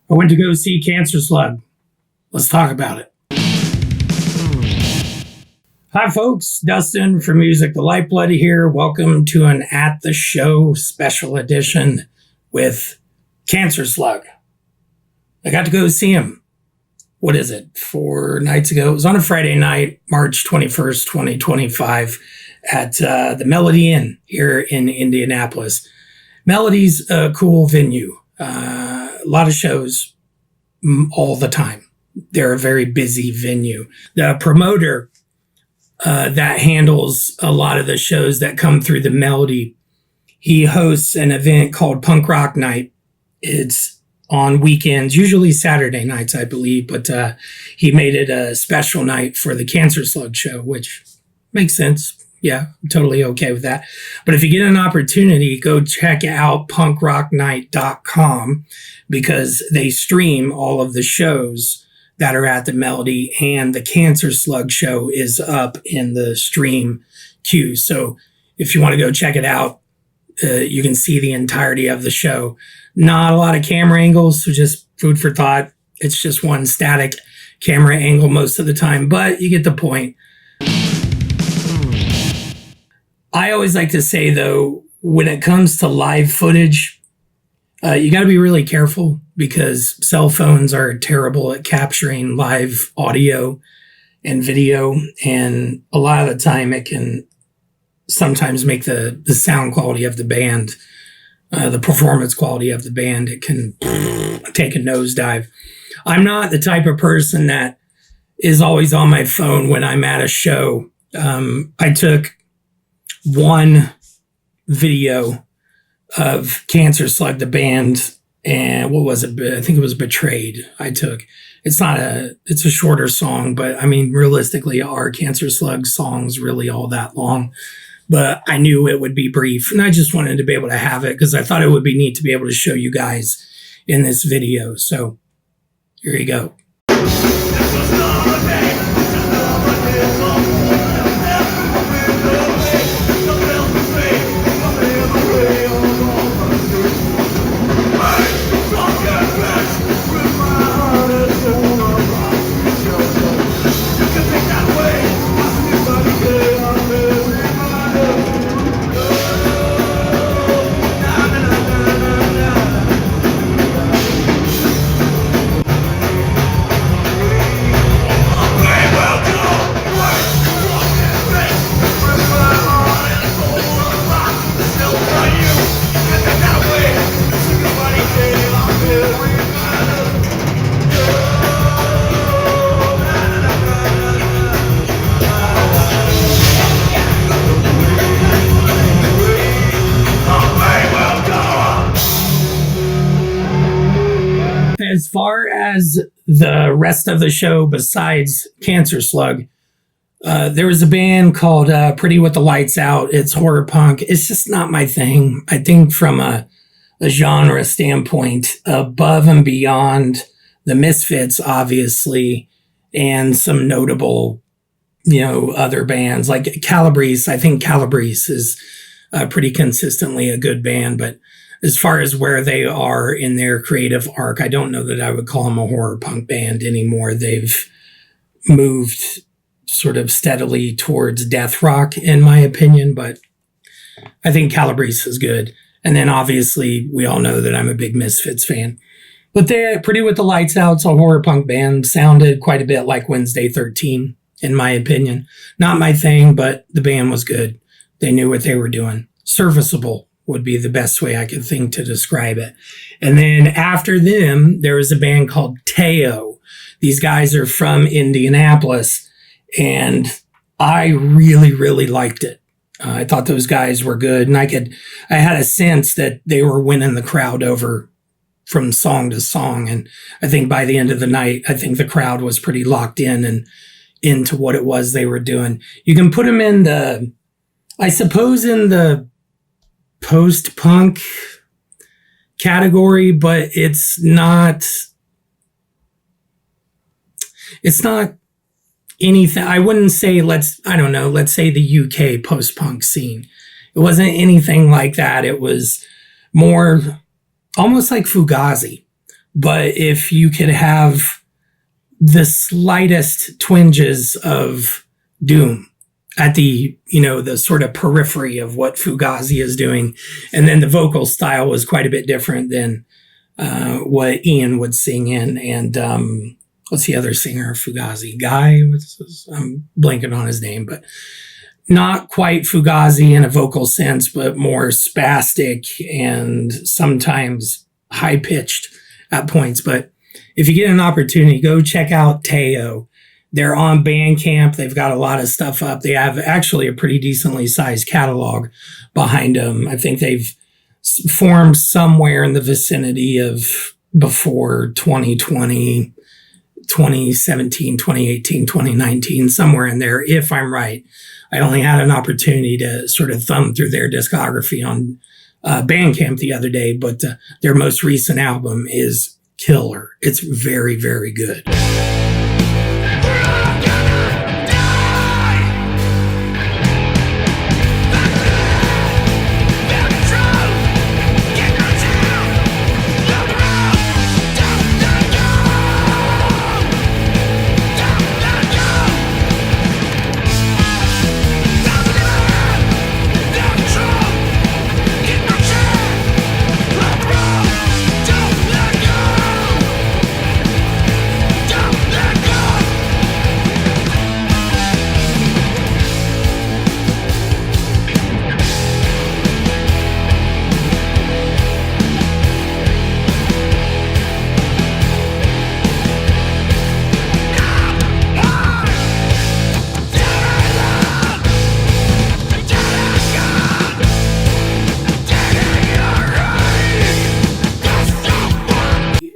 I went to go see Cancerslug. Let's talk about it. Hi, folks. Dustin from Music the Lifeblood here. Welcome to an At the Show special edition with Cancerslug. I got to go see him. What is it? 4 nights ago. It was on a Friday night, March 21st, 2025, at the Melody Inn here in Indianapolis. Melody's a cool venue. A lot of shows all the time. They're a very busy venue. The promoter that handles a lot of the shows that come through the Melody, he hosts an event called Punk Rock Night. It's on weekends, usually Saturday nights, I believe, but he made it a special night for the Cancerslug show, which makes sense. Yeah, I'm totally okay with that. But if you get an opportunity, go check out punkrocknight.com because they stream all of the shows that are at the Melody, and the Cancerslug show is up in the stream queue. So if you want to go check it out, you can see the entirety of the show. Not a lot of camera angles, so just food for thought. It's just one static camera angle most of the time, but you get the point. I always like to say, though, when it comes to live footage, you got to be really careful because cell phones are terrible at capturing live audio and video. And a lot of the time it can sometimes make the sound quality of the band, the performance quality of the band, it can take a nosedive. I'm not the type of person that is always on my phone when I'm at a show. I took one video of Cancerslug, the band, and what was it? I think it was Betrayed. It's a shorter song, but I mean, realistically, are Cancerslug songs really all that long? But I knew it would be brief, and I just wanted to be able to have it because I thought it would be neat to be able to show you guys in this video. So here you go. As far as the rest of the show, besides Cancerslug, there was a band called Pretty with the Lights Out. It's horror punk. It's just not my thing. I think from a genre standpoint, above and beyond the Misfits, obviously, and some notable, other bands like Calabrese. I think Calabrese is pretty consistently a good band, but as far as where they are in their creative arc, I don't know that I would call them a horror punk band anymore. They've moved sort of steadily towards death rock, in my opinion, but I think Calabrese is good. And then obviously we all know that I'm a big Misfits fan. But they're Pretty with the Lights Out, a horror punk band, sounded quite a bit like Wednesday 13, in my opinion. Not my thing, but the band was good. They knew what they were doing. Serviceable would be the best way I could think to describe it. And then after them, there was a band called Teo. These guys are from Indianapolis, and I really, really liked it. I thought those guys were good, and I had a sense that they were winning the crowd over from song to song. And I think by the end of the night, I think the crowd was pretty locked in and into what it was they were doing. You can put them in the post-punk category, but it's not anything. I wouldn't say let's say the UK post-punk scene. It wasn't anything like that. It was more almost like Fugazi. but if you could have the slightest twinges of doom at the, the sort of periphery of what Fugazi is doing. And then the vocal style was quite a bit different than what Ian would sing in. And what's the other singer, Fugazi? Guy? I'm blanking on his name, but not quite Fugazi in a vocal sense, but more spastic and sometimes high-pitched at points. But if you get an opportunity, go check out Teo. They're on Bandcamp. They've got a lot of stuff up. They have actually a pretty decently sized catalog behind them. I think they've formed somewhere in the vicinity of before 2020, 2017, 2018, 2019, somewhere in there, if I'm right. I only had an opportunity to sort of thumb through their discography on Bandcamp the other day, but their most recent album is killer. It's very, very good.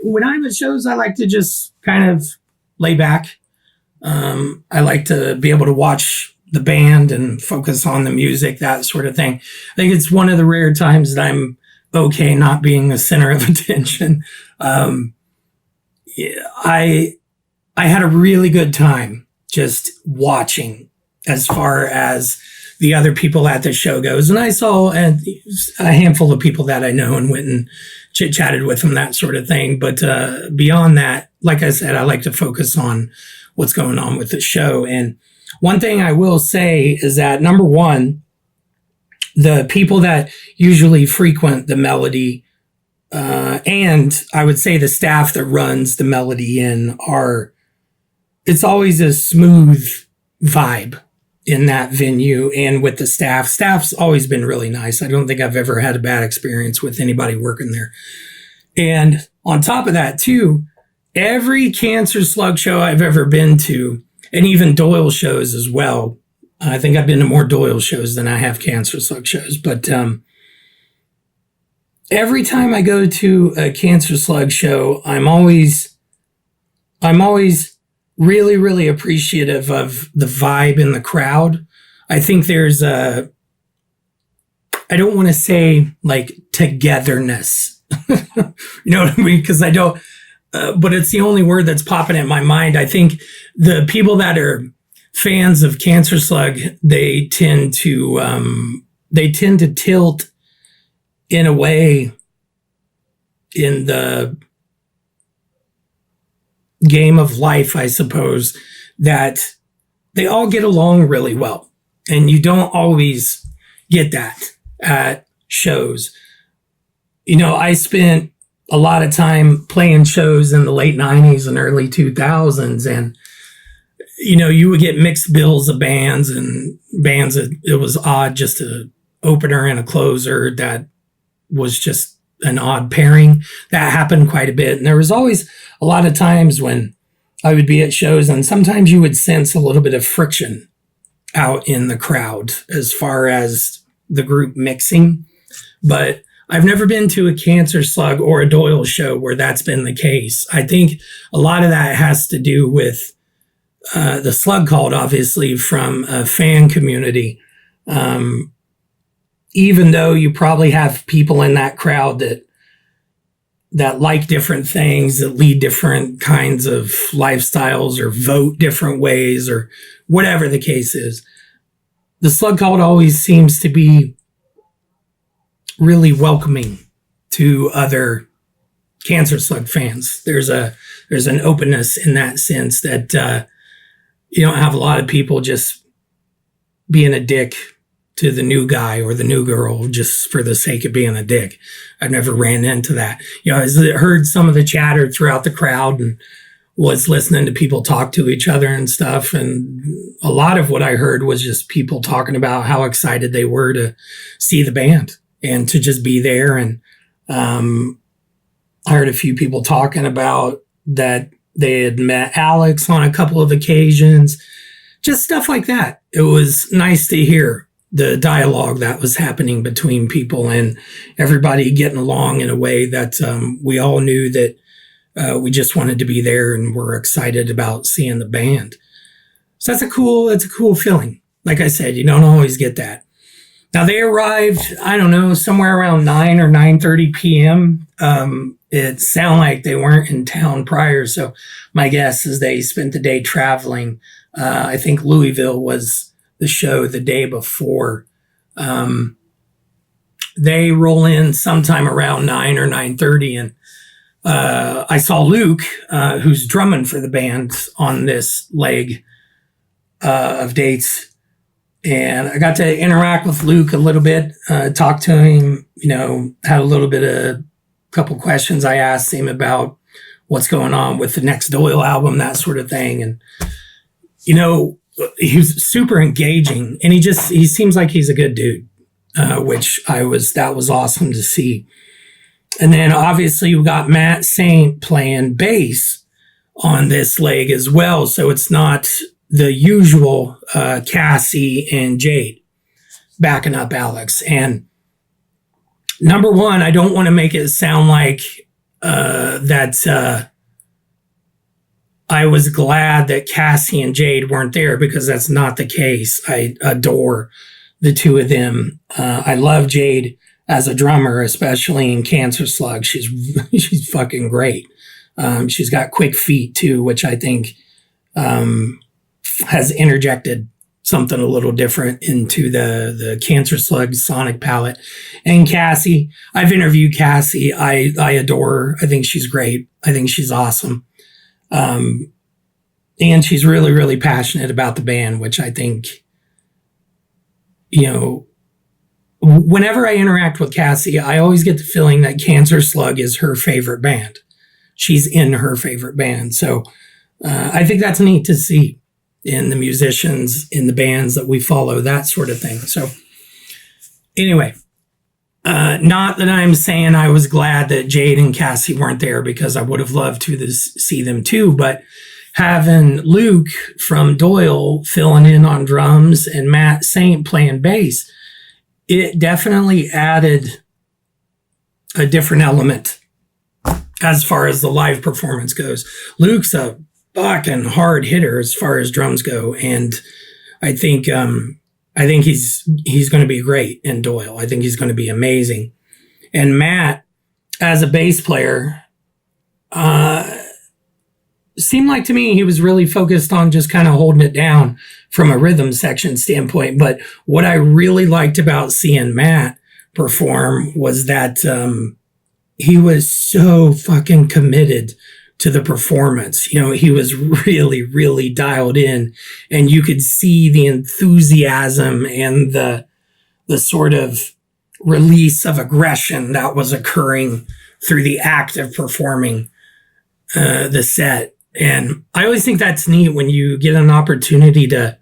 When I'm at shows, I like to just kind of lay back. I like to be able to watch the band and focus on the music, that sort of thing. I think it's one of the rare times that I'm okay not being the center of attention. I had a really good time just watching as far as the other people at the show goes. And I saw a handful of people that I know and went and chit-chatted with them, that sort of thing. But beyond that, like I said, I like to focus on what's going on with the show. And one thing I will say is that, number one, the people that usually frequent the Melody, and I would say the staff that runs the Melody Inn it's always a smooth vibe in that venue and with the staff. Staff's always been really nice. I don't think I've ever had a bad experience with anybody working there. And on top of that, too, every Cancerslug show I've ever been to, and even Doyle shows as well. I think I've been to more Doyle shows than I have Cancerslug shows. But every time I go to a Cancerslug show, I'm always really, really appreciative of the vibe in the crowd. I think there's I don't want to say like togetherness, you know what I mean? Because I don't, but it's the only word that's popping in my mind. I think the people that are fans of Cancerslug, they tend to tilt in a way in the game of life, I suppose, that they all get along really well. And you don't always get that at shows. I spent a lot of time playing shows in the late 90s and early 2000s. And, you would get mixed bills of bands and bands that it was odd, just an opener and a closer that was just an odd pairing. That happened quite a bit. And there was always a lot of times when I would be at shows and sometimes you would sense a little bit of friction out in the crowd as far as the group mixing. But I've never been to a Cancerslug or a Doyle show where that's been the case. I think a lot of that has to do with the slug called, obviously, from a fan community. Even though you probably have people in that crowd that like different things, that lead different kinds of lifestyles or vote different ways or whatever the case is, the slug cult always seems to be really welcoming to other Cancerslug fans. There's an openness in that sense that you don't have a lot of people just being a dick to the new guy or the new girl just for the sake of being a dick. I've never ran into that. I heard some of the chatter throughout the crowd and was listening to people talk to each other and stuff. And a lot of what I heard was just people talking about how excited they were to see the band and to just be there. And I heard a few people talking about that they had met Alex on a couple of occasions, just stuff like that. It was nice to hear the dialogue that was happening between people and everybody getting along in a way that we all knew that we just wanted to be there and we're excited about seeing the band. So that's a cool feeling. Like I said, you don't always get that. Now they arrived, I don't know, somewhere around 9 or 9:30 p.m. It sounded like they weren't in town prior. So my guess is they spent the day traveling. I think Louisville was the show the day before. They roll in sometime around 9 or 9:30, and I saw Luke, who's drumming for the band on this leg of dates. And I got to interact with Luke a little bit, talk to him, had a little bit of couple questions I asked him about what's going on with the next Doyle album, that sort of thing. And, he was super engaging, and he seems like he's a good dude, that was awesome to see. And then obviously we got Matt Saint playing bass on this leg as well. So it's not the usual Cassie and Jade backing up Alex. And number one, I don't want to make it sound like that I was glad that Cassie and Jade weren't there, because that's not the case. I adore the two of them. I love Jade as a drummer, especially in Cancerslug. She's fucking great. She's got quick feet too, which I think has interjected something a little different into the Cancerslug sonic palette. And Cassie, I've interviewed Cassie. I adore her. I think she's great. I think she's awesome. And she's really, really passionate about the band, which I think, whenever I interact with Cassie, I always get the feeling that Cancerslug is her favorite band. She's in her favorite band. So I think that's neat to see in the musicians, in the bands that we follow, that sort of thing. So anyway, not that I'm saying I was glad that Jade and Cassie weren't there, because I would have loved to see them too, but having Luke from Doyle filling in on drums and Matt Saint playing bass, it definitely added a different element as far as the live performance goes. Luke's a fucking hard hitter as far as drums go, and I think he's going to be great in Doyle. I think he's going to be amazing. And Matt, as a bass player, seemed like to me he was really focused on just kind of holding it down from a rhythm section standpoint. But what I really liked about seeing Matt perform was that he was so fucking committed to the performance. He was really, really dialed in, and you could see the enthusiasm and the sort of release of aggression that was occurring through the act of performing the set. And I always think that's neat when you get an opportunity to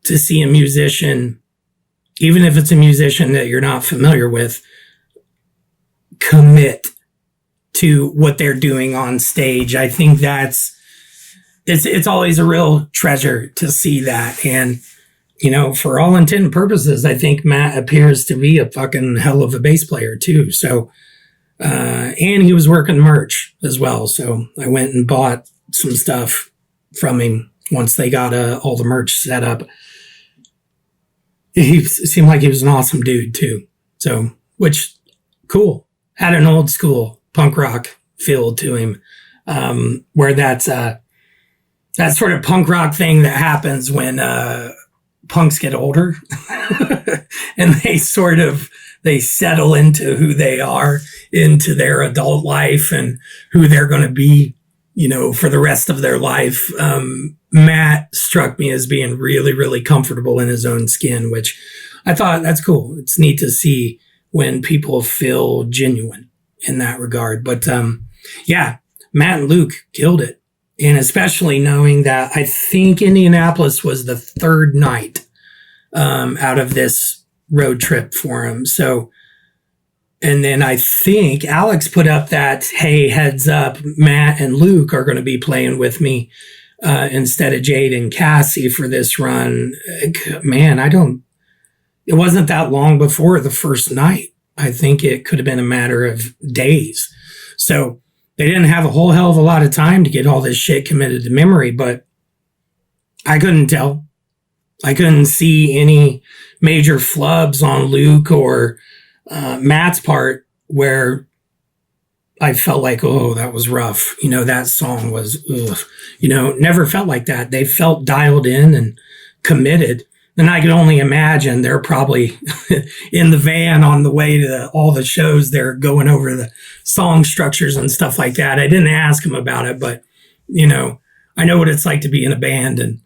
see a musician, even if it's a musician that you're not familiar with, commit to what they're doing on stage. I think it's always a real treasure to see that. And, for all intent and purposes, I think Matt appears to be a fucking hell of a bass player too. So, and he was working merch as well. So I went and bought some stuff from him once they got all the merch set up. He seemed like he was an awesome dude too. So, which cool. Had an old school punk rock feel to him, where that's that sort of punk rock thing that happens when punks get older and they settle into who they are, into their adult life and who they're going to be, for the rest of their life. Matt struck me as being really, really comfortable in his own skin, which I thought that's cool. It's neat to see when people feel genuine in that regard. But yeah, Matt and Luke killed it. And especially knowing that I think Indianapolis was the third night out of this road trip for him. So, and then I think Alex put up that, hey, heads up, Matt and Luke are going to be playing with me instead of Jade and Cassie for this run. Man, it wasn't that long before the first night. I think it could have been a matter of days. So they didn't have a whole hell of a lot of time to get all this shit committed to memory, but I couldn't tell. I couldn't see any major flubs on Luke or Matt's part where I felt like, oh, that was rough. That song was, ugh. Never felt like that. They felt dialed in and committed. And I could only imagine they're probably in the van on the way to all the shows. They're going over the song structures and stuff like that. I didn't ask them about it, but, I know what it's like to be in a band and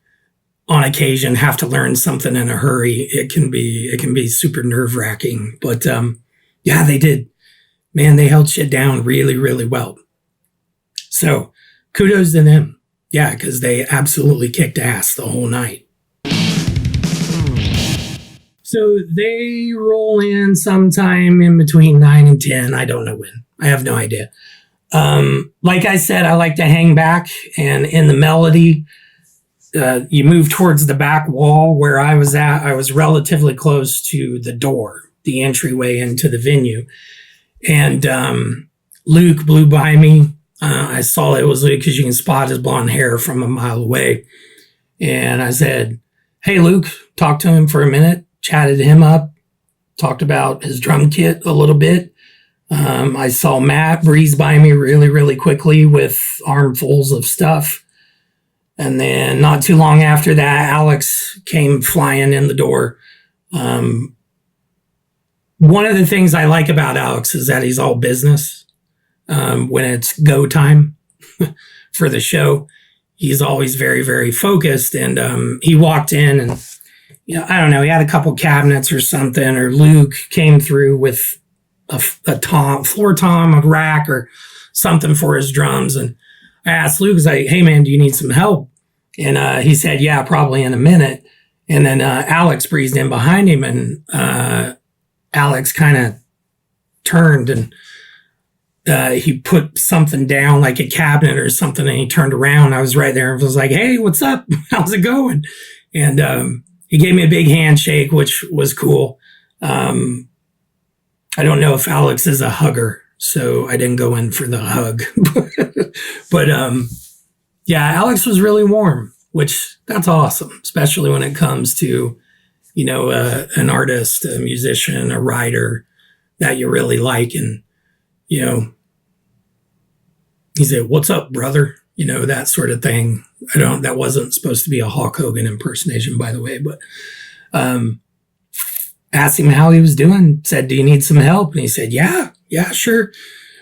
on occasion have to learn something in a hurry. It can be super nerve wracking, but yeah, they did. Man, they held shit down really, really well. So kudos to them. Yeah, because they absolutely kicked ass the whole night. So they roll in sometime in between 9 and 10. I don't know when. I have no idea. Like I said, I like to hang back, and in the melody, you move towards the back wall where I was at. I was relatively close to the door, the entryway into the venue. And Luke blew by me. I saw it was Luke because you can spot his blonde hair from a mile away. And I said, hey, Luke, talk to him for a minute. Chatted him up, talked about his drum kit a little bit. I saw Matt breeze by me really, really quickly with armfuls of stuff. And then not too long after that, Alex came flying in the door. One of the things I like about Alex is that he's all business. When it's go time for the show, he's always very, very focused. And he walked in and, I don't know, he had a couple cabinets or something, or Luke came through with a floor tom, a rack or something for his drums. And I asked Luke, I was like, hey man, do you need some help? And he said, yeah, probably in a minute. And then Alex breezed in behind him, and Alex kind of turned and he put something down, like a cabinet or something, and he turned around. I was right there and was like, hey, what's up? How's it going? And he gave me a big handshake, which was cool. I don't know if Alex is a hugger, so I didn't go in for the hug. But yeah, Alex was really warm, which that's awesome, especially when it comes to, an artist, a musician, a writer that you really like. And, he said, what's up, brother? That sort of thing. That wasn't supposed to be a Hulk Hogan impersonation, by the way, but asked him how he was doing, said, do you need some help? And he said, yeah, sure.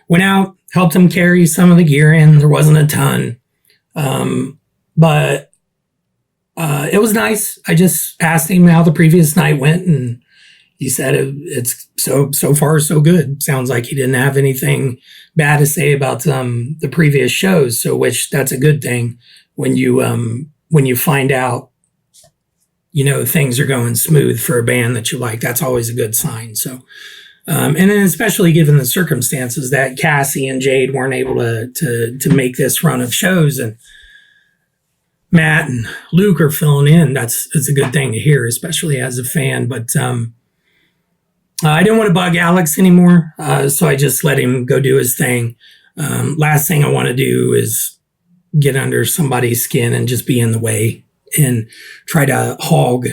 Went out, helped him carry some of the gear in. There wasn't a ton. But it was nice. I just asked him how the previous night went, and he said it's so far so good. Sounds like he didn't have anything bad to say about the previous shows. So, which that's a good thing when you find out, things are going smooth for a band that you like. That's always a good sign. So, and then especially given the circumstances that Cassie and Jade weren't able to make this run of shows, and Matt and Luke are filling in. It's a good thing to hear, especially as a fan. But I didn't want to bug Alex anymore, so I just let him go do his thing. Last thing I want to do is get under somebody's skin and just be in the way and try to hog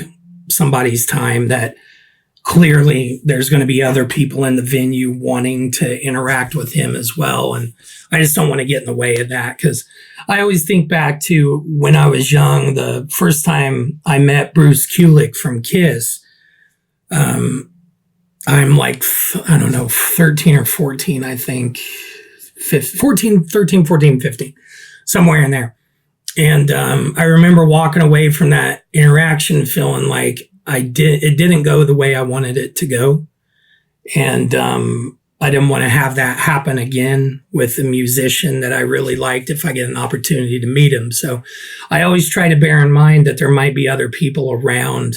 somebody's time that clearly there's going to be other people in the venue wanting to interact with him as well. And I just don't want to get in the way of that, because I always think back to when I was young, the first time I met Bruce Kulick from Kiss. I'm like, I don't know, 13 or 14, I think. 13, 14, 15, somewhere in there. And I remember walking away from that interaction feeling like it didn't go the way I wanted it to go. And I didn't want to have that happen again with a musician that I really liked if I get an opportunity to meet him. So I always try to bear in mind that there might be other people around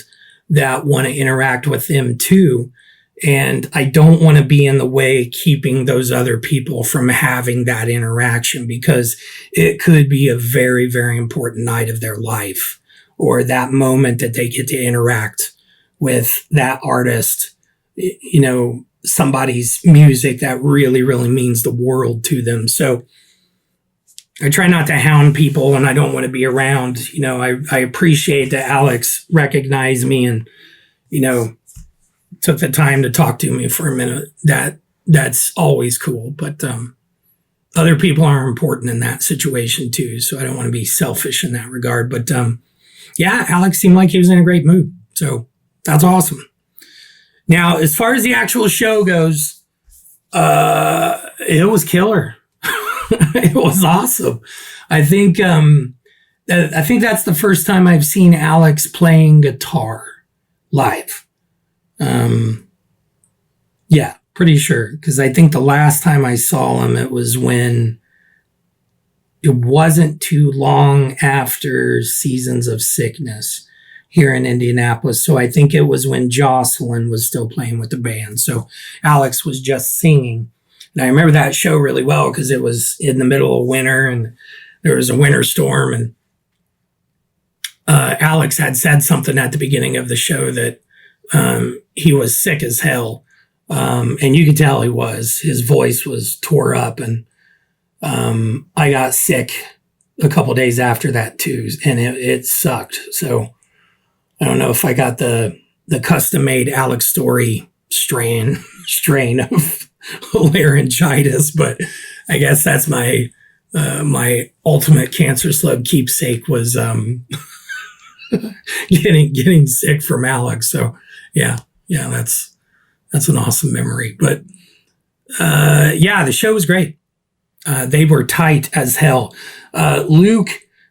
that want to interact with them too. And I don't want to be in the way keeping those other people from having that interaction, because it could be a very, very important night of their life, or that moment that they get to interact with that artist, you know, somebody's music that really, really means the world to them. So I try not to hound people when I don't want to be around. You know, I appreciate that Alex recognized me and, you know, took the time to talk to me for a minute. That's always cool. But other people are important in that situation too. So I don't want to be selfish in that regard. But yeah, Alex seemed like he was in a great mood. So that's awesome. Now, as far as the actual show goes, it was killer. It was awesome. I think that's the first time I've seen Alex playing guitar live. Yeah, pretty sure. Because I think the last time I saw him, it was when it wasn't too long after Seasons of Sickness here in Indianapolis. So I think it was when Jocelyn was still playing with the band. So Alex was just singing. And I remember that show really well because it was in the middle of winter and there was a winter storm. And Alex had said something at the beginning of the show that he was sick as hell. And you could tell he was. His voice was tore up. And I got sick a couple days after that too. And it sucked. So I don't know if I got the custom-made Alex Story strain of laryngitis, but I guess that's my ultimate Cancerslug keepsake was getting sick from Alex. So yeah, that's an awesome memory. But yeah, the show was great. They were tight as hell.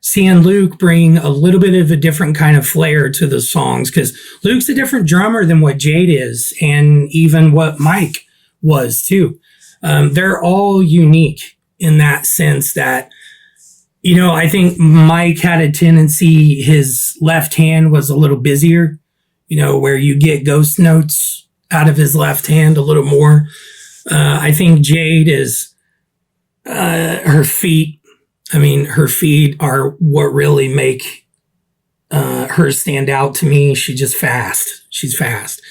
Seeing Luke bring a little bit of a different kind of flair to the songs, because Luke's a different drummer than what Jade is, and even what Mike was too. They're all unique in that sense that, you know, I think Mike had a tendency, his left hand was a little busier, you know, where you get ghost notes out of his left hand a little more. I think Jade is, her feet are what really make her stand out to me. She's fast.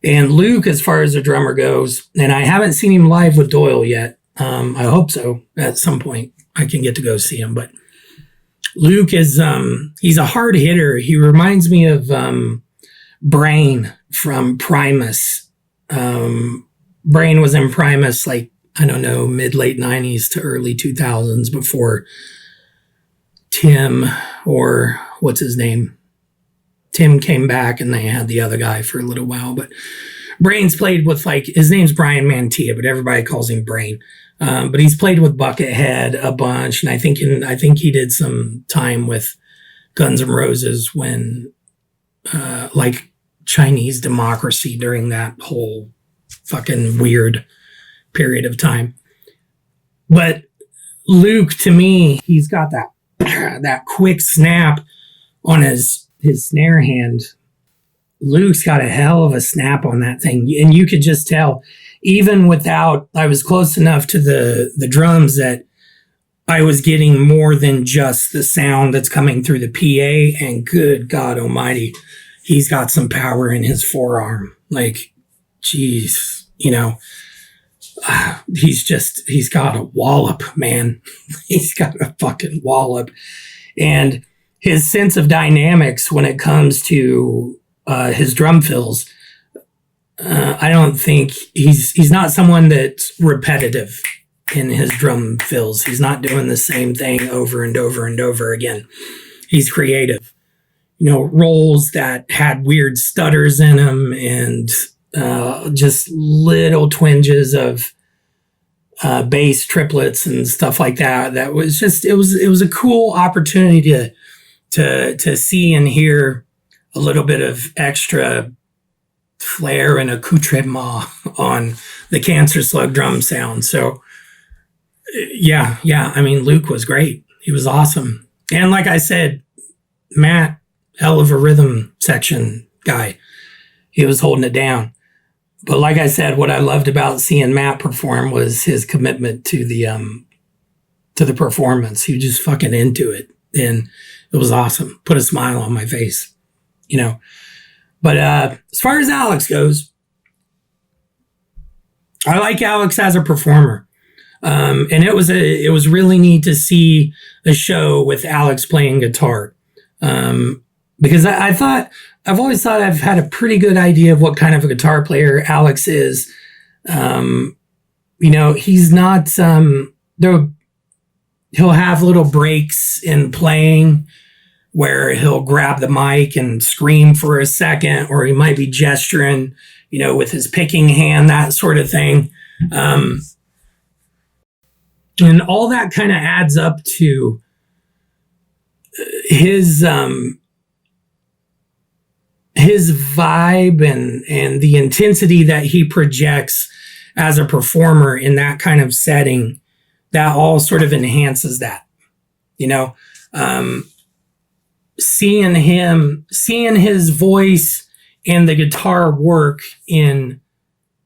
And Luke, as far as the drummer goes, and I haven't seen him live with Doyle yet. I hope so. At some point I can get to go see him. But Luke is, he's a hard hitter. He reminds me of Brain from Primus. Brain was in Primus, like, I don't know, mid-late 90s to early 2000s before Tim, or what's his name? Tim came back and they had the other guy for a little while. But Brain's played with, like, his name's Brian Mantilla, but everybody calls him Brain. But he's played with Buckethead a bunch. And I think he did some time with Guns N' Roses when, like, Chinese Democracy during that whole fucking weird period of time. But Luke, to me, he's got that quick snap on his snare hand. Luke's got a hell of a snap on that thing, and you could just tell, even without, I was close enough to the drums that I was getting more than just the sound that's coming through the PA. And good God Almighty, he's got some power in his forearm. Like, geez, you know. He's got a wallop, man. He's got a fucking wallop. And his sense of dynamics when it comes to his drum fills, I don't think he's not someone that's repetitive in his drum fills. He's not doing the same thing over and over and over again. He's creative. Rolls that had weird stutters in them and just little twinges of bass triplets and stuff like that. That was just it was a cool opportunity to see and hear a little bit of extra flair and accoutrement on the Cancerslug drum sound. So yeah. I mean, Luke was great. He was awesome. And like I said, Matt, hell of a rhythm section guy. He was holding it down. But like I said, what I loved about seeing Matt perform was his commitment to the performance. He was just fucking into it. And it was awesome. Put a smile on my face, But as far as Alex goes, I like Alex as a performer. And it was really neat to see a show with Alex playing guitar. Because I've always thought I've had a pretty good idea of what kind of a guitar player Alex is. He's not, he'll have little breaks in playing where he'll grab the mic and scream for a second, or he might be gesturing, with his picking hand, that sort of thing. And all that kind of adds up to his vibe and the intensity that he projects as a performer in that kind of setting. That all sort of enhances that, seeing his voice and the guitar work in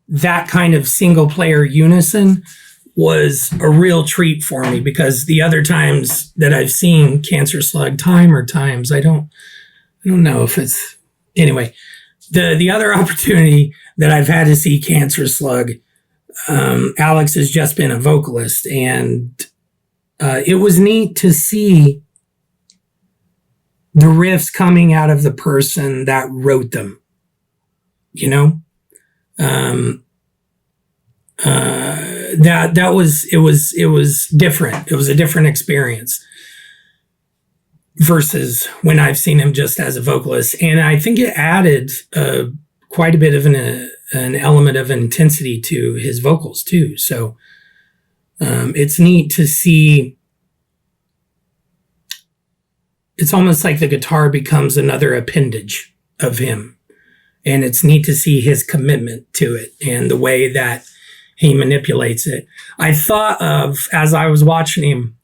that kind of single player unison was a real treat for me, because the other times that I've seen Cancerslug, times, I don't know if it's, anyway, the other opportunity that I've had to see Cancerslug, Alex has just been a vocalist, and it was neat to see the riffs coming out of the person that wrote them, it was different. It was a different experience versus when I've seen him just as a vocalist. And I think it added quite a bit of an element of intensity to his vocals too. So it's neat to see. It's almost like the guitar becomes another appendage of him. And it's neat to see his commitment to it and the way that he manipulates it. I thought of, as I was watching him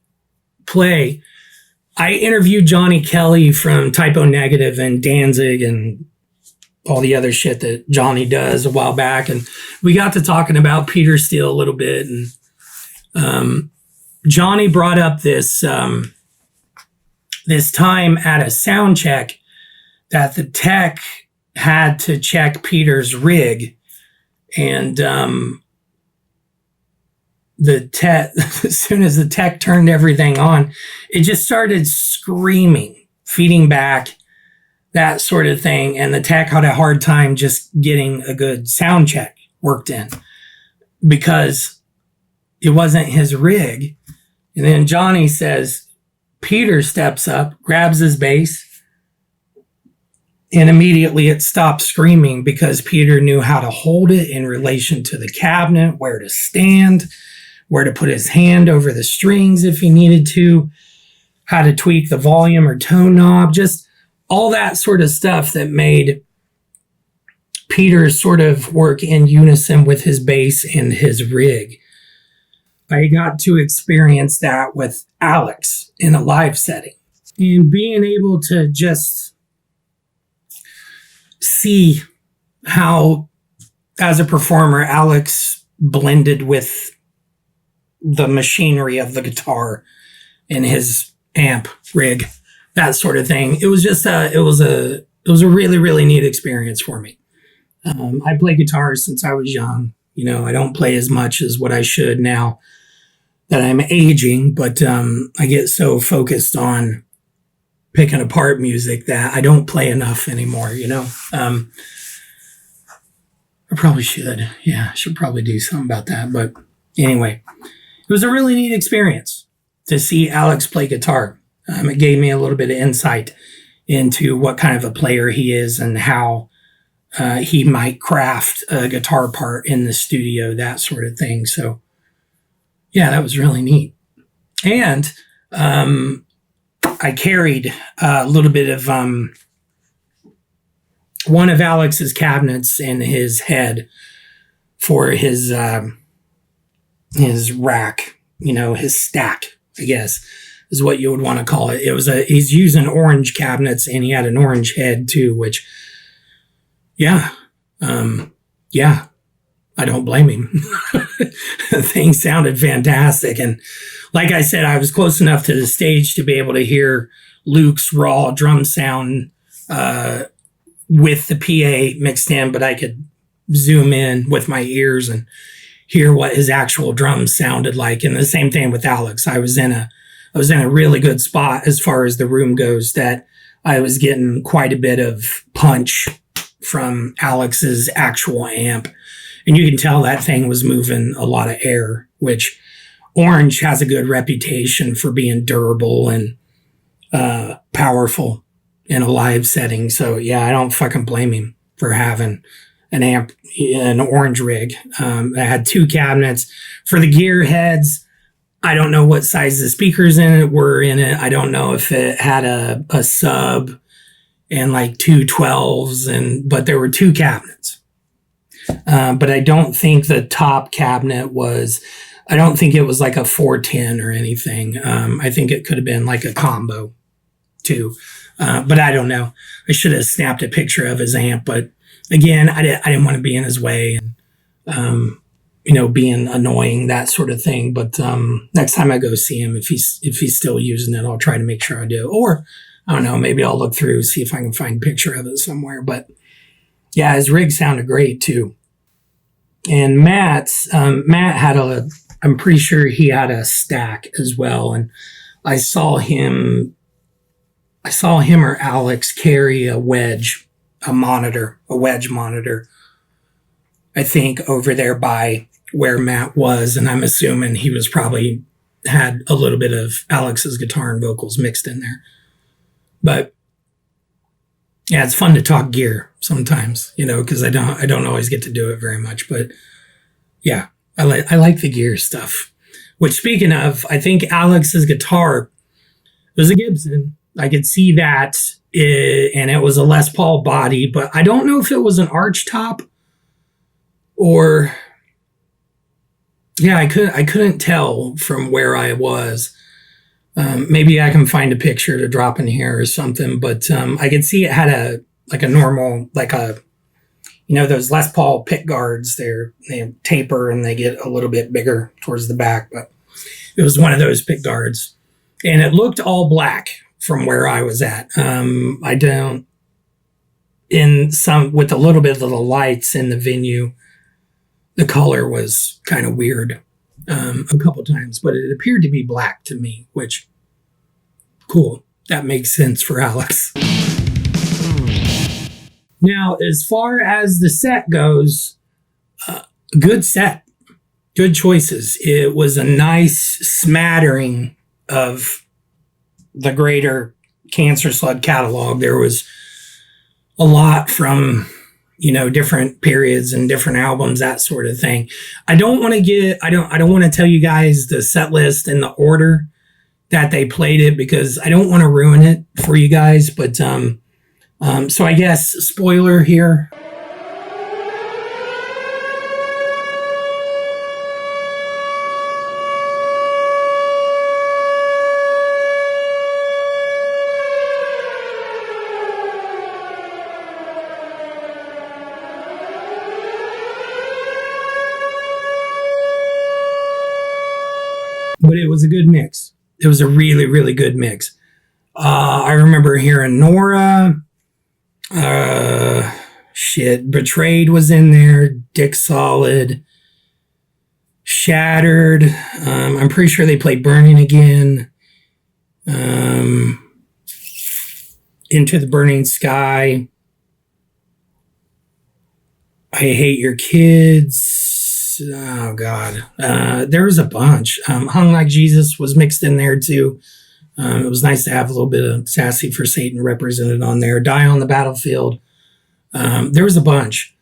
play, I interviewed Johnny Kelly from Typo Negative and Danzig and all the other shit that Johnny does a while back. And we got to talking about Peter Steele a little bit. And Johnny brought up this time at a sound check that the tech had to check Peter's rig. And the tech, as soon as the tech turned everything on, it just started screaming, feeding back, that sort of thing. And the tech had a hard time just getting a good sound check worked in because it wasn't his rig. And then Johnny says, Peter steps up, grabs his bass, and immediately it stopped screaming because Peter knew how to hold it in relation to the cabinet, where to stand, where to put his hand over the strings if he needed to, how to tweak the volume or tone knob, just all that sort of stuff that made Peter sort of work in unison with his bass and his rig. I got to experience that with Alex in a live setting. And being able to just see how, as a performer, Alex blended with the machinery of the guitar and his amp rig, that sort of thing. It was just it was a really, really neat experience for me. I play guitar since I was young. I don't play as much as what I should now that I'm aging, but I get so focused on picking apart music that I don't play enough anymore, I probably should. Yeah, I should probably do something about that. But anyway, it was a really neat experience to see Alex play guitar. It gave me a little bit of insight into what kind of a player he is and how he might craft a guitar part in the studio, that sort of thing. So, yeah, that was really neat. And I carried a little bit of one of Alex's cabinets in his head for his rack, his stack, I guess, is what you would want to call it. He's using orange cabinets, and he had an orange head too, which, yeah, I don't blame him. The thing sounded fantastic. And like I said, I was close enough to the stage to be able to hear Luke's raw drum sound with the PA mixed in, but I could zoom in with my ears and hear what his actual drums sounded like. And the same thing with Alex. I was in a really good spot as far as the room goes, that I was getting quite a bit of punch from Alex's actual amp. And you can tell that thing was moving a lot of air, which Orange has a good reputation for being durable and powerful in a live setting. So yeah, I don't fucking blame him for having an Orange rig. I had 2 cabinets. For the gear heads, I don't know what size the speakers were in it. I don't know if it had a sub and like 2 12s, but there were 2 cabinets. But I don't think the top cabinet I don't think it was like a 410 or anything. I think it could have been like a combo too. But I don't know. I should have snapped a picture of his amp, but again, I didn't want to be in his way and, being annoying, that sort of thing. But next time I go see him, if he's still using it, I'll try to make sure I do. Or I don't know, maybe I'll look through, see if I can find a picture of it somewhere. But yeah, his rig sounded great too. And Matt had I'm pretty sure he had a stack as well. And I saw him or Alex carry a wedge monitor, I think, over there by where Matt was. And I'm assuming he was probably had a little bit of Alex's guitar and vocals mixed in there. But yeah, it's fun to talk gear sometimes, because I don't always get to do it very much. But yeah, I like the gear stuff. Which, speaking of, I think Alex's guitar was a Gibson. I could see that, and it was a Les Paul body, but I don't know if it was an arch top or, yeah, I couldn't tell from where I was. Maybe I can find a picture to drop in here or something, but I could see it had a normal, those Les Paul pick guards. They taper and they get a little bit bigger towards the back, but it was one of those pick guards, and it looked all black from where I was at. With a little bit of the lights in the venue, the color was kind of weird a couple times, but it appeared to be black to me, which, cool. That makes sense for Alex. Now, as far as the set goes, good set, good choices. It was a nice smattering of the greater Cancerslug catalog. There was a lot from, different periods and different albums, that sort of thing. I don't want to tell you guys the set list in the order that they played it, because I don't want to ruin it for you guys. But so I guess spoiler here. But it was a good mix. It was a really, really good mix. I remember hearing Nora. Betrayed was in there. Dick Solid. Shattered. I'm pretty sure they played Burning Again. Into the Burning Sky. I Hate Your Kids. Oh, God. There was a bunch. Hung Like Jesus was mixed in there, too. It was nice to have a little bit of Sassy for Satan represented on there. Die on the Battlefield. There was a bunch.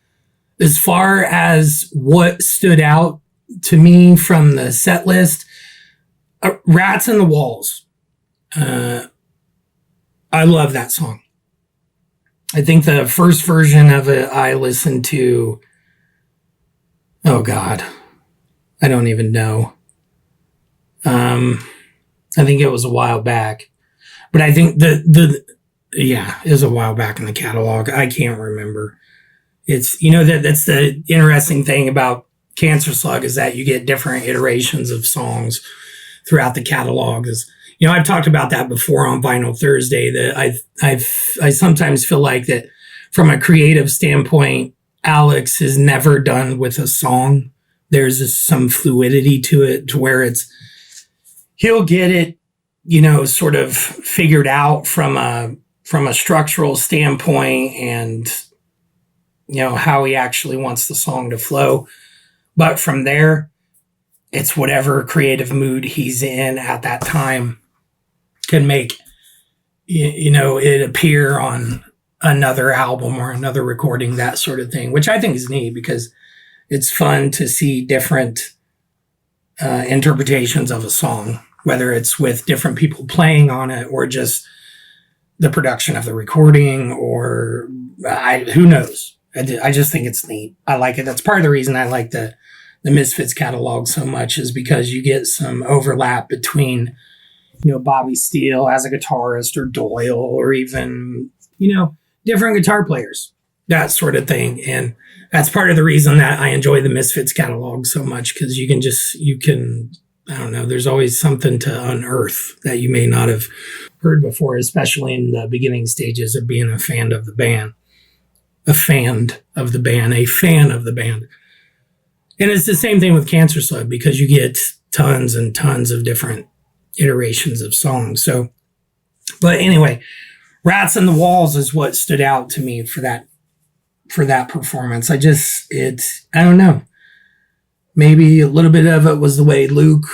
As far as what stood out to me from the set list, Rats in the Walls. I love that song. I think the first version of it I listened to, oh God, I don't even know. I think it was a while back. But I think it was a while back in the catalog. I can't remember. It's, that's the interesting thing about Cancerslug is that you get different iterations of songs throughout the catalog. I've talked about that before on Vinyl Thursday, that I sometimes feel like that from a creative standpoint, Alex is never done with a song. There's just some fluidity to it, to where he'll get it, sort of figured out from a structural standpoint and, how he actually wants the song to flow. But from there, it's whatever creative mood he's in at that time can make, it appear on another album or another recording, that sort of thing, which I think is neat because it's fun to see different interpretations of a song, whether it's with different people playing on it or just the production of the recording, or who knows. I just think it's neat. I like it. That's part of the reason I like the Misfits catalog so much, is because you get some overlap between, Bobby Steele as a guitarist, or Doyle, or even, different guitar players, that sort of thing. And that's part of the reason that I enjoy the Misfits catalog so much, because you can, I don't know, there's always something to unearth that you may not have heard before, especially in the beginning stages of being a fan of the band. And it's the same thing with Cancerslug, because you get tons and tons of different iterations of songs. So, but anyway, Rats in the Walls is what stood out to me for that performance. I don't know. Maybe a little bit of it was the way Luke,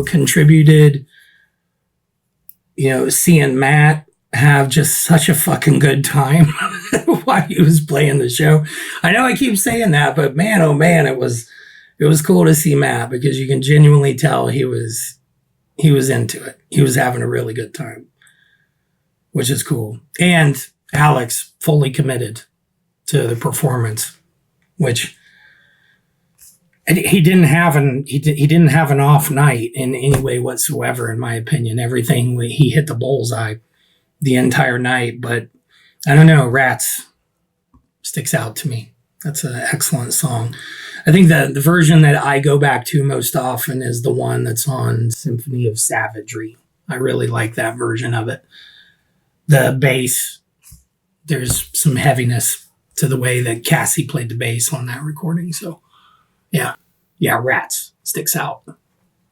contributed, seeing Matt have just such a fucking good time while he was playing the show. I know I keep saying that, but man, oh man, it was cool to see Matt, because you can genuinely tell he was into it. He was having a really good time, which is cool. And Alex fully committed to the performance, which he didn't have an off night in any way whatsoever, in my opinion. Everything, he hit the bullseye the entire night. But I don't know, Rats sticks out to me. That's an excellent song. I think the version that I go back to most often is the one that's on Symphony of Savagery. I really like that version of it. The bass, there's some heaviness to the way that Cassie played the bass on that recording. So yeah, Rats sticks out.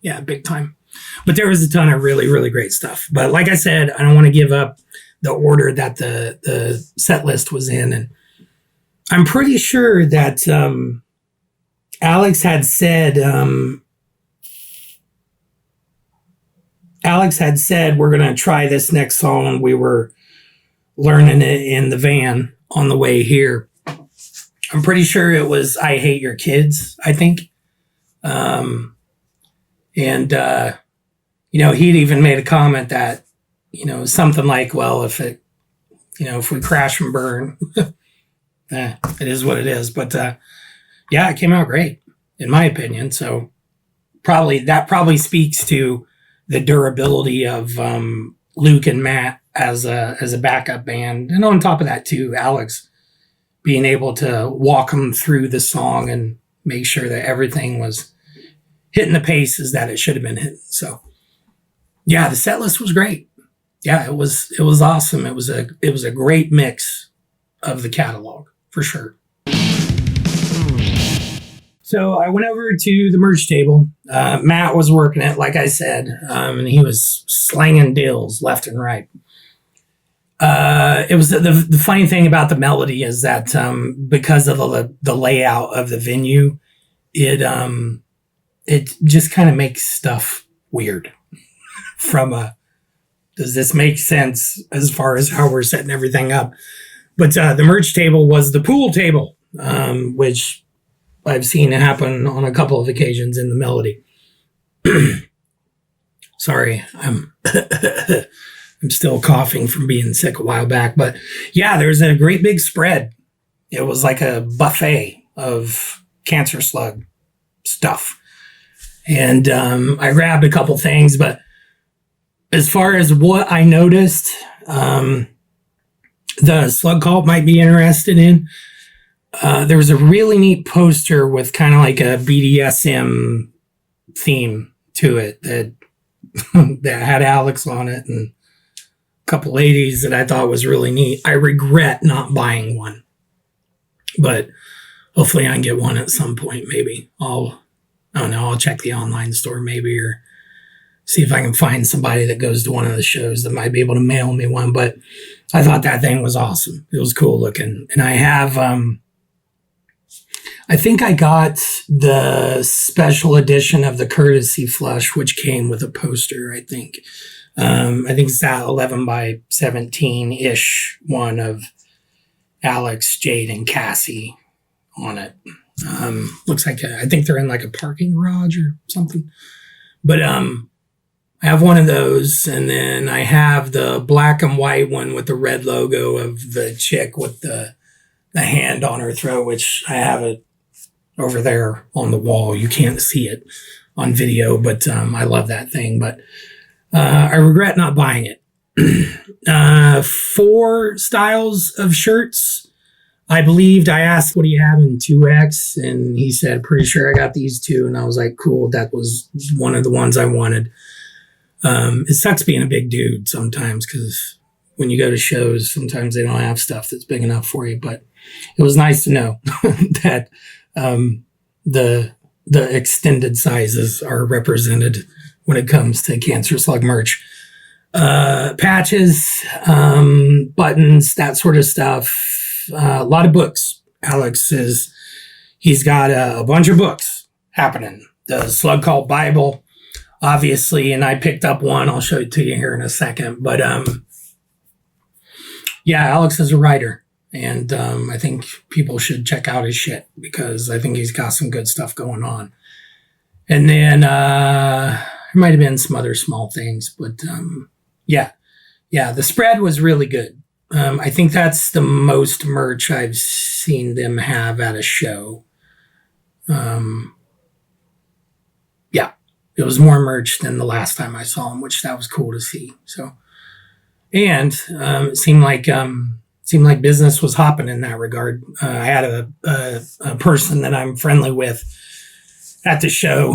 Yeah, big time. But there was a ton of really, really great stuff. But like I said, I don't want to give up the order that the set list was in. And I'm pretty sure that Alex had said we're going to try this next song. We were learning it in the van on the way here. I'm pretty sure it was I Hate Your Kids, I think. He'd even made a comment that, something like, well, if we crash and burn, it is what it is. But it came out great, in my opinion. So probably speaks to the durability of Luke and Matt as a backup band. And on top of that, too, Alex being able to walk them through the song and make sure that everything was hitting the paces that it should have been hitting. So yeah, the set list was great. Yeah, it was awesome. It was a great mix of the catalog, for sure. So I went over to the merch table. Matt was working it, like I said, and he was slanging deals left and right. It was the funny thing about the Melody is that because of the layout of the venue, it just kind of makes stuff weird. Does this make sense as far as how we're setting everything up? But the merch table was the pool table, which I've seen happen on a couple of occasions in the Melody. Sorry, I'm still coughing from being sick a while back. But yeah, there's a great big spread. It was like a buffet of Cancerslug stuff. And I grabbed a couple things, but as far as what I noticed, the Slug Cult might be interested in, there was a really neat poster with kind of like a BDSM theme to it that that had Alex on it and a couple ladies that I thought was really neat. I regret not buying one, but hopefully I can get one at some point. Maybe I'll check the online store maybe, or see if I can find somebody that goes to one of the shows that might be able to mail me one. But I thought that thing was awesome. It was cool looking. And I have, I think I got the special edition of the Courtesy Flush, which came with a poster, I think. I think it's that 11 by 17-ish one of Alex, Jade, and Cassie on it. Looks like I think they're in like a parking garage or something. But I have one of those, and then I have the black and white one with the red logo of the chick with the hand on her throat, which I have it over there on the wall. You can't see it on video, but I love that thing. But I regret not buying it. 4 styles of shirts. I asked, what do you have in 2X? And he said, pretty sure I got these 2. And I was like, cool. That was one of the ones I wanted. It sucks being a big dude sometimes, because when you go to shows, sometimes they don't have stuff that's big enough for you. But it was nice to know that the extended sizes are represented when it comes to Cancerslug merch. Patches, buttons, that sort of stuff. A lot of books. Alex he's got a bunch of books happening. The Slug Cult Bible, obviously, and I picked up one. I'll show it to you here in a second. But yeah, Alex is a writer, and I think people should check out his shit, because I think he's got some good stuff going on. And then there might have been some other small things, but yeah, the spread was really good. I think that's the most merch I've seen them have at a show. Yeah, it was more merch than the last time I saw them, which that was cool to see. So, and it seemed like business was hopping in that regard. I had a person that I'm friendly with at the show.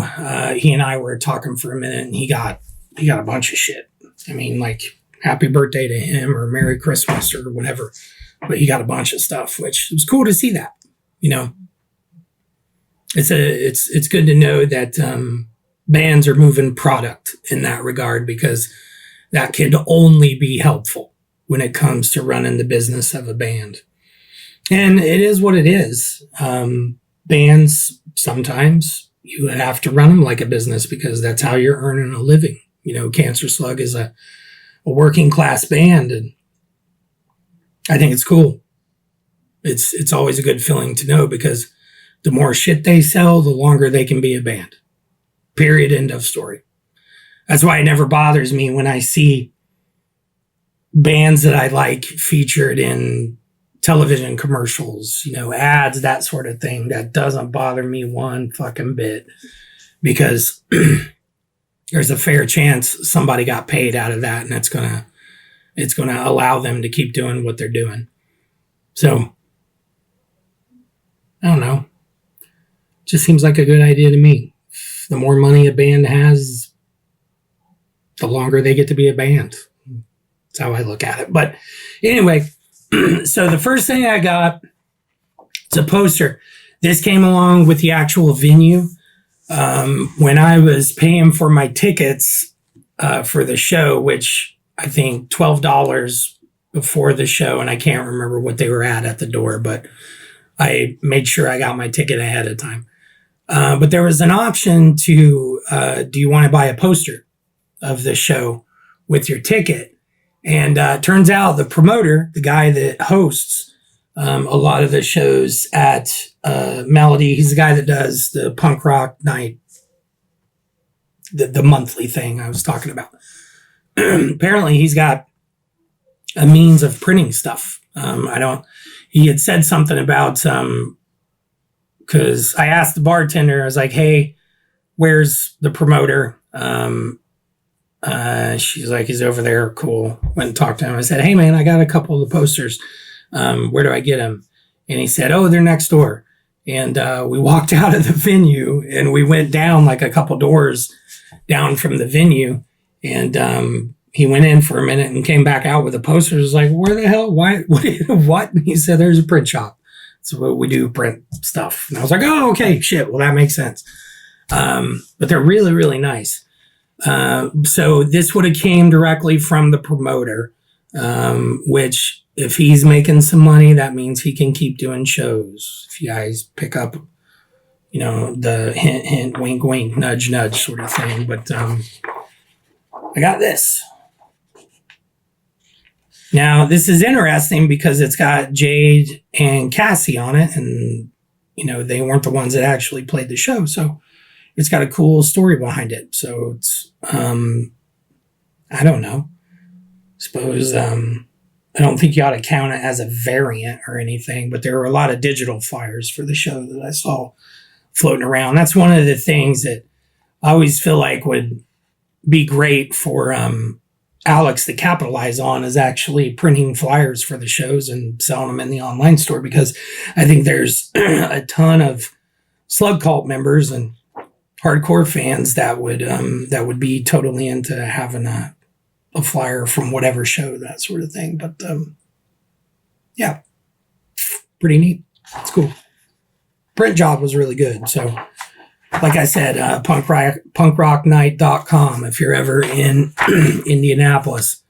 He and I were talking for a minute, and he got a bunch of shit. I mean, like, happy birthday to him or Merry Christmas or whatever. But he got a bunch of stuff, which was cool to see that. You know, it's good to know that bands are moving product in that regard, because that can only be helpful when it comes to running the business of a band. And it is what it is. Bands, sometimes you have to run them like a business, because that's how you're earning a living. You know, Cancerslug is a working class band, and I think it's cool. It's always a good feeling to know, because the more shit they sell, the longer they can be a band. Period. End of story. That's why it never bothers me when I see bands that I like featured in television commercials, you know, ads, that sort of thing. That doesn't bother me one fucking bit, because there's a fair chance somebody got paid out of that, and it's gonna allow them to keep doing what they're doing. So I don't know. Just seems like a good idea to me. The more money a band has, the longer they get to be a band. That's how I look at it. But anyway, so the first thing I got is a poster. This came along with the actual venue. When I was paying for my tickets for the show, which I think $12 before the show, and I can't remember what they were at the door, but I made sure I got my ticket ahead of time. But there was an option to, do you want to buy a poster of the show with your ticket? And turns out the promoter, the guy that hosts a lot of the shows at Melody, he's the guy that does the punk rock night, the monthly thing I was talking about. Apparently he's got a means of printing stuff. He had said something about, because I asked the bartender, I was like, hey, where's the promoter? She's like, he's over there. Cool. Went and talked to him. I said, hey man, I got a couple of the posters. Where do I get them? And he said, oh, they're next door. And we walked out of the venue and we went down like a couple doors down from the venue. And he went in for a minute and came back out with the posters. I was like, where the hell? Why? What? And he said, there's a print shop. That's what we do, print stuff. And I was like, oh, okay, shit. Well, that makes sense. But they're really, really nice. So this would have came directly from the promoter, which if he's making some money, that means he can keep doing shows. If you guys pick up, the hint, hint, wink, wink, nudge, nudge sort of thing. But I got this. Now, this is interesting because it's got Jade and Cassie on it, and, they weren't the ones that actually played the show. So it's got a cool story behind it. So it's, I don't know. Suppose, I don't think you ought to count it as a variant or anything, but there were a lot of digital flyers for the show that I saw floating around. That's one of the things that I always feel like would be great for, Alex to capitalize on, is actually printing flyers for the shows and selling them in the online store, because I think there's a ton of Slug Cult members and hardcore fans that would be totally into having a flyer from whatever show, that sort of thing. But yeah, pretty neat. It's cool. Print job was really good. So like I said, punkrocknight.com. If you're ever in Indianapolis,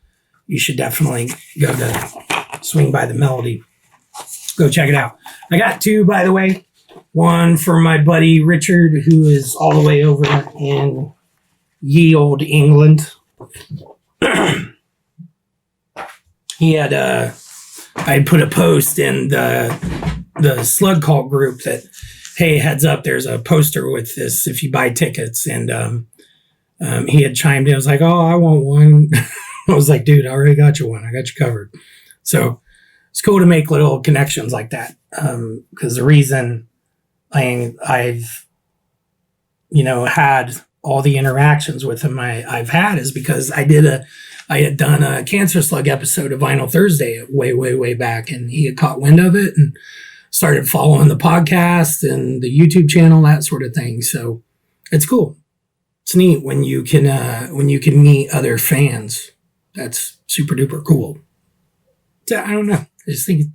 you should definitely go to swing by the Melody. Go check it out. I got two, by the way. One for my buddy Richard, who is all the way over in ye old England. He had I put a post in the Slug Cult group that, hey, heads up, there's a poster with this if you buy tickets. And he had chimed in. I was like, oh, I want one. I was like, dude, I already got you one. I got you covered. So it's cool to make little connections like that. Because the reason I've had all the interactions with him I've had is because I had done a Cancerslug episode of Vinyl Thursday way back, and he had caught wind of it and started following the podcast and the YouTube channel, that sort of thing. So it's cool. It's neat when you can meet other fans. That's super duper cool. So, I don't know. I just think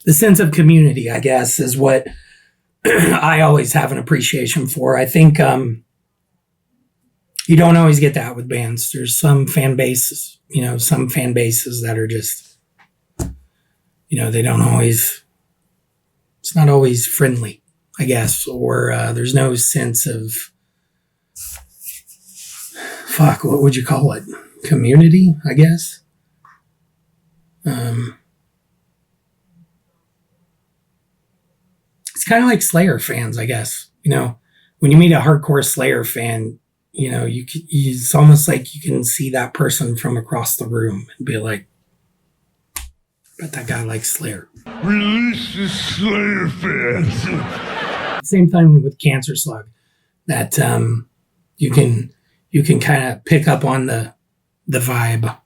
the sense of community, I guess, is what I always have an appreciation for. I think you don't always get that with bands. There's some fan bases, that are just, they don't always, it's not always friendly, I guess, or there's no sense of, what would you call it? Community, I guess. It's kind of like Slayer fans, I guess. When you meet a hardcore Slayer fan, it's almost like you can see that person from across the room and be like, but that guy likes Slayer. Release the Slayer fans. Same time with Cancerslug, that you can kind of pick up on the vibe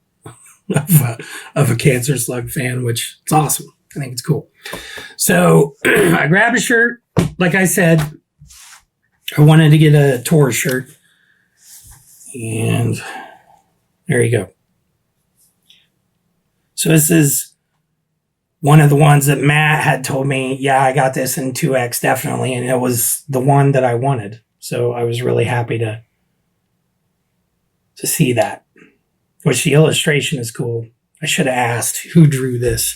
of a Cancerslug fan, which is awesome. I think it's cool. So I grabbed a shirt. Like I said, I wanted to get a tour shirt. And there you go. So this is one of the ones that Matt had told me, yeah, I got this in 2X definitely. And it was the one that I wanted. So I was really happy to see that. Which the illustration is cool. I should have asked who drew this.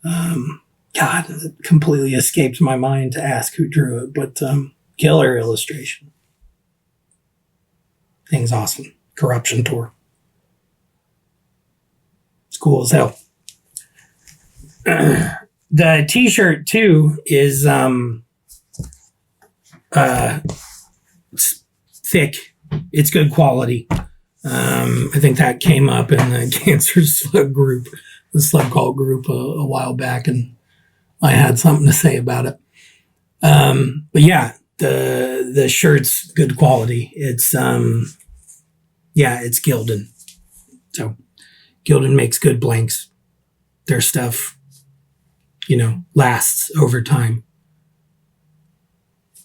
God, it completely escaped my mind to ask who drew it, but killer illustration. Thing's awesome. Corruption Tour. It's cool as hell. The t-shirt too is it's thick. It's good quality. I think that came up in the Cancerslug group, the Slug Call group a while back, and I had something to say about it. But yeah, the shirt's good quality. It's it's Gildan. So Gildan makes good blanks. Their stuff, lasts over time.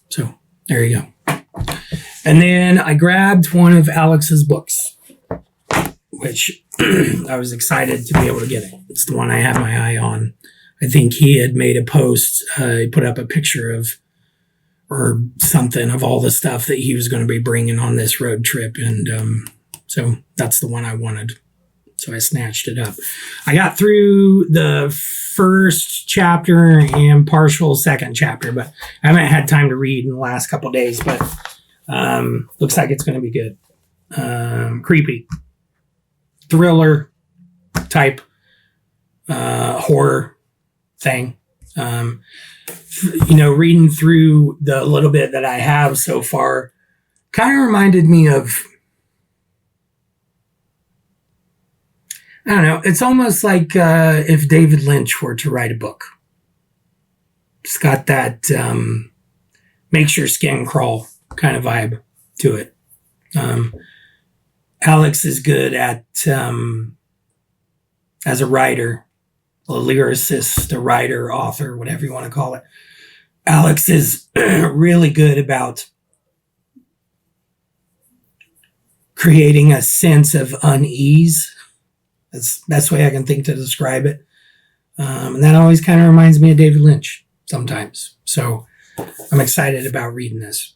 So there you go. And then I grabbed one of Alex's books, which I was excited to be able to get it. It's the one I have my eye on. I think he had made a post. He put up a picture of, or something, of all the stuff that he was going to be bringing on this road trip. And so that's the one I wanted. So I snatched it up. I got through the first chapter and partial second chapter, but I haven't had time to read in the last couple of days, but looks like it's going to be good. Creepy. Thriller type horror thing. Reading through the little bit that I have so far kind of reminded me of, I don't know, it's almost like if David Lynch were to write a book. It's got that makes your skin crawl kind of vibe to it. Alex is good at, as a writer, a lyricist, a writer, author, whatever you want to call it. Alex is really good about creating a sense of unease. That's the best way I can think to describe it. And that always kind of reminds me of David Lynch sometimes. So I'm excited about reading this.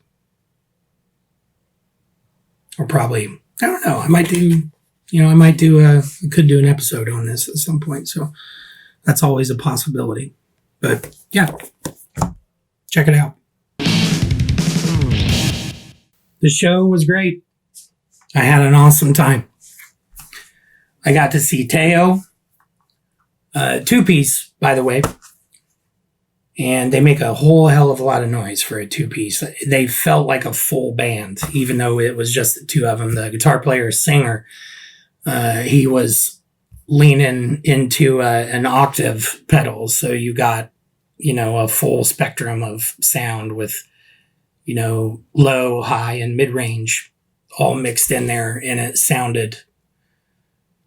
Or probably, I don't know, I could do an episode on this at some point. So that's always a possibility. But yeah, check it out. The show was great. I had an awesome time. I got to see Teo, two-piece, by the way, and they make a whole hell of a lot of noise for a two-piece. They felt like a full band, even though it was just the two of them. The guitar player, singer, he was leaning into an octave pedal, so you got, a full spectrum of sound with, low, high, and mid-range all mixed in there, and it sounded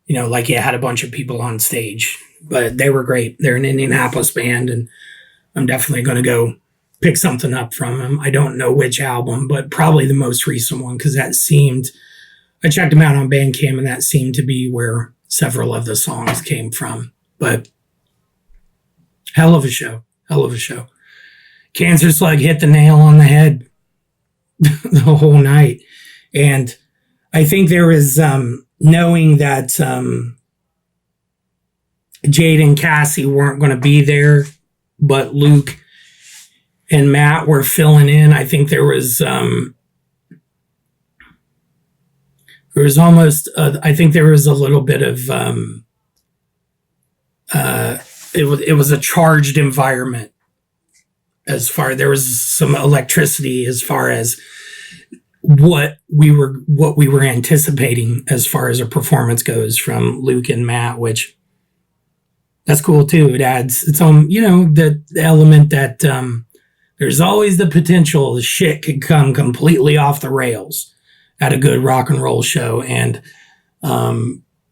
like you had a bunch of people on stage, but they were great. They're an Indianapolis band, and I'm definitely going to go pick something up from them. I don't know which album, but probably the most recent one, because I checked them out on Bandcamp, and that seemed to be where several of the songs came from. But hell of a show. Cancerslug hit the nail on the head the whole night. And I think there was, knowing that Jade and Cassie weren't going to be there, but Luke and Matt were filling in. I think there was almost I think there was a little bit of it was a charged environment. There was some electricity as far as what we were anticipating as far as a performance goes from Luke and Matt, which that's cool too. It adds its own, the element that there's always the potential the shit could come completely off the rails at a good rock and roll show, and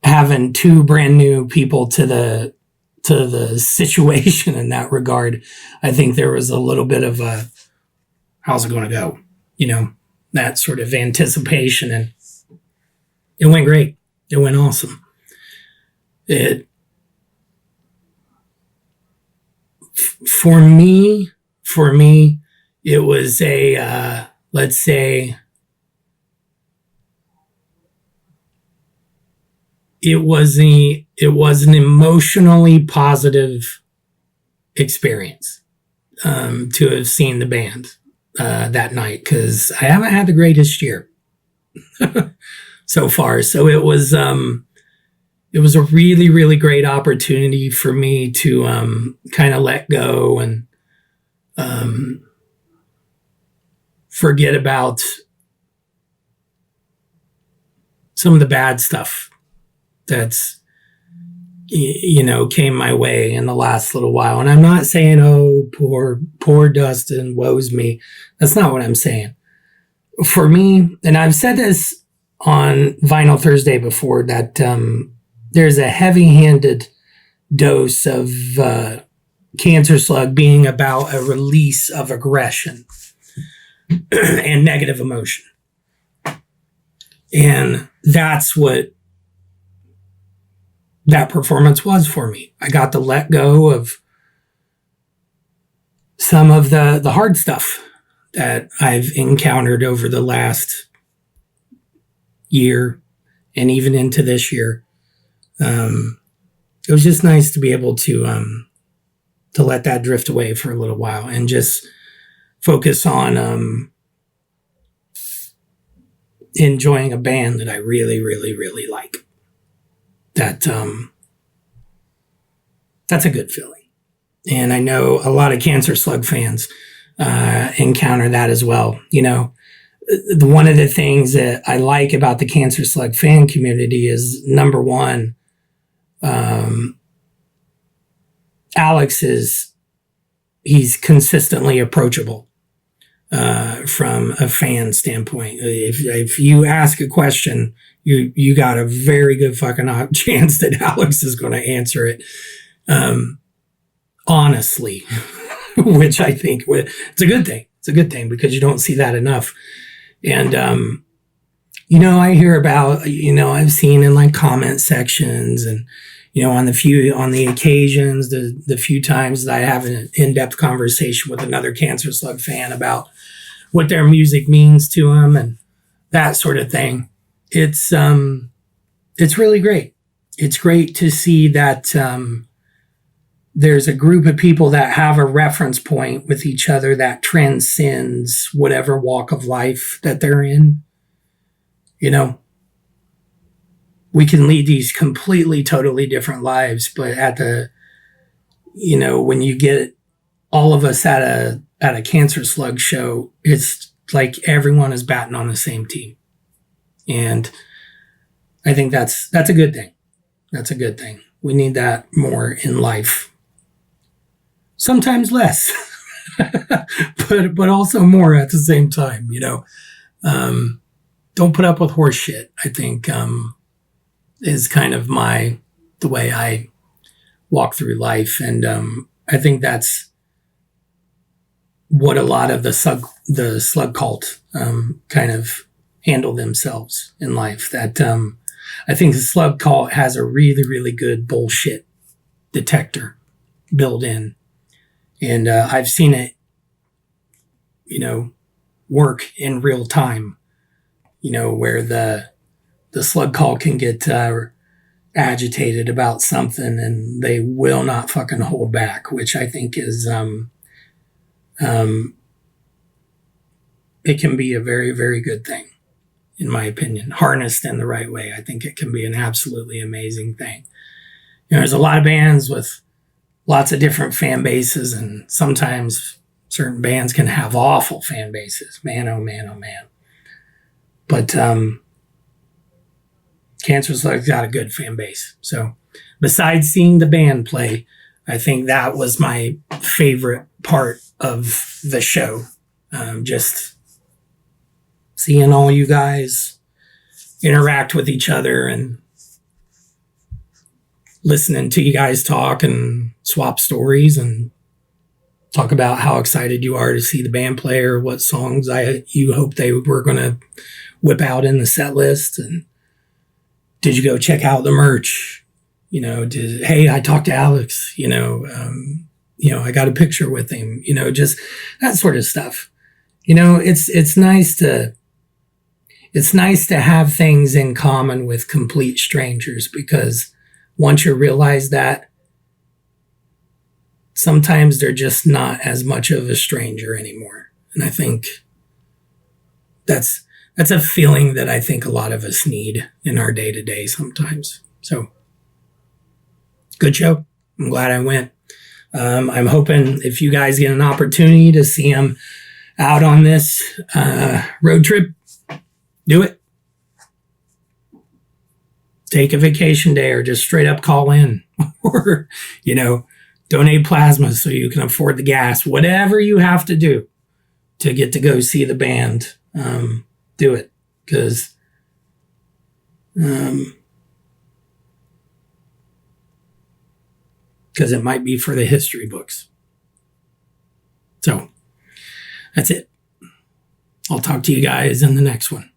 having two brand new people to the situation in that regard, I think there was a little bit of a, how's it going to go? That sort of anticipation, and it went great. It went awesome. For me, it was a, let's say, it was an emotionally positive experience to have seen the band that night, because I haven't had the greatest year so far. So it was a really, really great opportunity for me to kind of let go and forget about some of the bad stuff that's, came my way in the last little while. And I'm not saying, oh, poor Dustin, woe's me. That's not what I'm saying. For me, and I've said this on Vinyl Thursday before, that there's a heavy-handed dose of Cancerslug being about a release of aggression and negative emotion. And that's what that performance was for me. I got to let go of some of the hard stuff that I've encountered over the last year and even into this year. It was just nice to be able to let that drift away for a little while and just focus on enjoying a band that I really, really, really like. That's a good feeling. And I know a lot of Cancerslug fans encounter that as well. One of the things that I like about the Cancerslug fan community is, number one, Alex he's consistently approachable from a fan standpoint. If you ask a question, you got a very good fucking chance that Alex is going to answer it honestly, which I think it's a good thing. It's a good thing, because you don't see that enough. And I hear about, I've seen in like comment sections and on the occasions, the few times that I have an in-depth conversation with another Cancerslug fan about what their music means to them and that sort of thing. It's really great. It's great to see that there's a group of people that have a reference point with each other that transcends whatever walk of life that they're in. We can lead these completely, totally different lives, but when you get all of us at a Cancerslug show, it's like everyone is batting on the same team. And I think that's a good thing. That's a good thing. We need that more in life. Sometimes less, but also more at the same time, Don't put up with horse shit, I think, is kind of the way I walk through life. And I think that's what a lot of the slug cult kind of handle themselves in life. That I think the slug cult has a really, really good bullshit detector built in. And I've seen it, work in real time, where the slug cult can get agitated about something and they will not fucking hold back, which I think is, it can be a very, very good thing, in my opinion. Harnessed in the right way, I think it can be an absolutely amazing thing. There's a lot of bands with lots of different fan bases, and sometimes certain bands can have awful fan bases. Man, oh man, oh man. But Cancerslug's got a good fan base. So besides seeing the band play, I think that was my favorite part of the show. Just seeing all you guys interact with each other and listening to you guys talk and swap stories and talk about how excited you are to see the band play, or what songs you hope they were going to whip out in the set list. And did you go check out the merch? Hey, I talked to Alex, I got a picture with him, just that sort of stuff. It's it's nice to have things in common with complete strangers, because once you realize that, sometimes they're just not as much of a stranger anymore. And I think that's a feeling that I think a lot of us need in our day-to-day sometimes. So, good show. I'm glad I went. I'm hoping if you guys get an opportunity to see him out on this road trip, do it. Take a vacation day, or just straight up call in, or, donate plasma so you can afford the gas. Whatever you have to do to get to go see the band, do it, because it might be for the history books. So that's it. I'll talk to you guys in the next one.